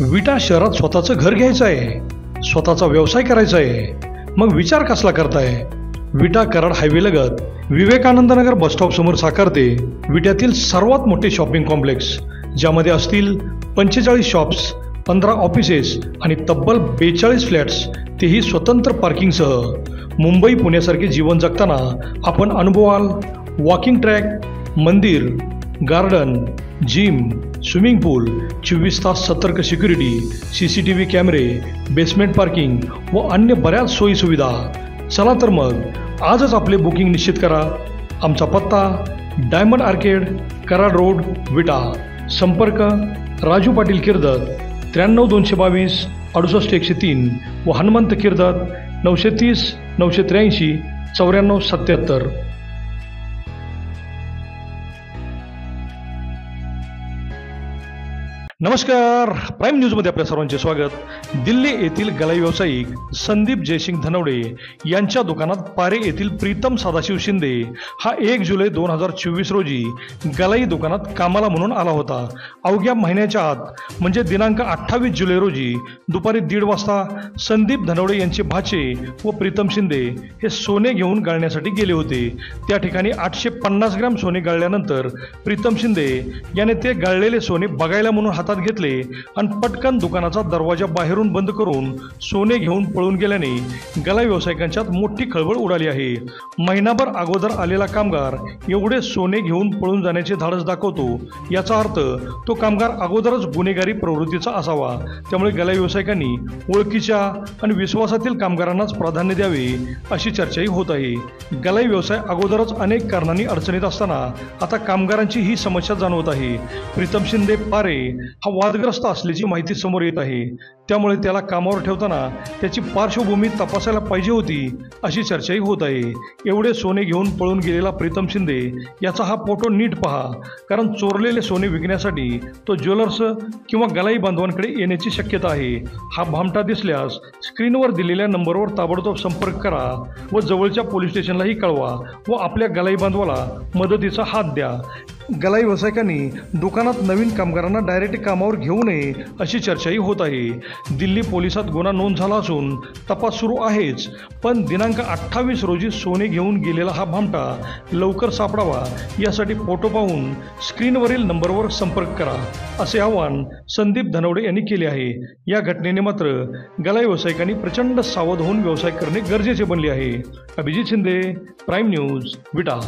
विटा शहरात स्वतःचं घर घ्यायचं आहे, स्वतःचा व्यवसाय करायचा आहे, मग विचार कसला करताय? विटा कराड हायवे लगत विवेकानंद नगर बसस्टॉप समोर साकारते विट्यातील सर्वात मोठे शॉपिंग कॉम्प्लेक्स, ज्यामध्ये असतील 45 शॉप्स, 15 ऑफिसेस आणि तब्बल 42 फ्लॅट्स, तेही स्वतंत्र पार्किंगसह. मुंबई पुण्यासारखे जीवन जगताना आपण अनुभवाल वॉकिंग ट्रॅक, मंदिर, गार्डन, जिम, स्विमिंग पूल, 24 तास सतर्क सिक्युरिटी, CCTV कॅमेरे, बेसमेंट पार्किंग व अन्य बऱ्याच सोयीसुविधा. चला तर मग आजच आपले बुकिंग निश्चित करा. आमचा पत्ता डायमंड आर्केड, कराड रोड, विटा. संपर्क राजू पाटील किर्दत 93 222 68 103 व हनुमंत किर्दत 930 983 94 77. नमस्कार, प्राईम न्यूजमध्ये आपल्या सर्वांचे स्वागत. दिल्ली येथील गलाई व्यावसायिक संदीप जयसिंग धनवडे यांच्या दुकानात पारे येथील प्रीतम सदाशिव शिंदे हा 1 जुलै 2024 रोजी गलाई दुकानात कामाला म्हणून आला होता. अवघ्या महिन्याच्या आत म्हणजे दिनांक 28 जुलै रोजी दुपारी 1:30 वाजता संदीप धनवडे यांचे भाचे व प्रीतम शिंदे हे सोने घेऊन गाळण्यासाठी गेले होते. त्या ठिकाणी 850 ग्रॅम सोने गाळल्यानंतर प्रीतम शिंदे याने ते गाळलेले सोने बघायला म्हणून हातात घेतले आणि पटकन दुकानाचा दरवाजा बाहेरून बंद करून सोने घेऊन पळून गेल्याने गलाई व्यावसायिकांच्यात मोठी खळबळ उडाली आहे. महिनाभर अगोदर आलेला कामगार एवढे सोने घेऊन पळून जाण्याचे धाडस दाखवतो, याचा अर्थ तो कामगार अगोदरच गुन्हेगारी प्रवृत्तीचा असावा. त्यामुळे गलाई व्यावसायिकांनी ओळखीच्या आणि विश्वासातील कामगारांनाच प्राधान्य द्यावे अशी चर्चाही होत आहे. गलाई व्यवसाय अगोदरच अनेक कारणांनी अडचणीत असताना आता कामगारांची ही समस्या जाणवत आहे. प्रीतम शिंदे पारे हा वादग्रस्त असल्याची माहिती समोर येत आहे. त्यामुळे त्याला कामावर ठेवताना त्याची पार्श्वभूमी तपासायला पाहिजे होती अशी चर्चाही होत आहे. एवढे सोने घेऊन पळून गेलेला प्रीतम शिंदे याचा हा फोटो नीट पहा, कारण चोरलेले सोने विकण्यासाठी तो ज्वेलर्स किंवा गलाई बांधवांकडे येण्याची शक्यता आहे. हा भामटा दिसल्यास स्क्रीनवर दिलेल्या नंबरवर ताबडतोब संपर्क करा व जवळच्या पोलीस स्टेशनलाही कळवा व आपल्या गलाई बांधवाला मदतीचा हात द्या. गलाई व्यावसायिकांनी दुकानात नवीन कामगारांना डायरेक्ट कामावर घेऊ नये अशी चर्चाही होत आहे. दिल्ली पोलिसात गुन्हा नोंद झाला असून तपास सुरू आहेच, पण दिनांक 28 रोजी सोने घेऊन गेलेला हा भामटा लवकर सापडावा यासाठी फोटो पाहून स्क्रीनवरील नंबरवर संपर्क करा असे आवाहन संदीप धनवडे यांनी केले आहे. या घटनेने मात्र गलाई व्यावसायिकांनी प्रचंड सावध होऊन व्यवसाय करणे गरजेचे बनले आहे. अभिजित शिंदे, प्राईम न्यूज, विटा.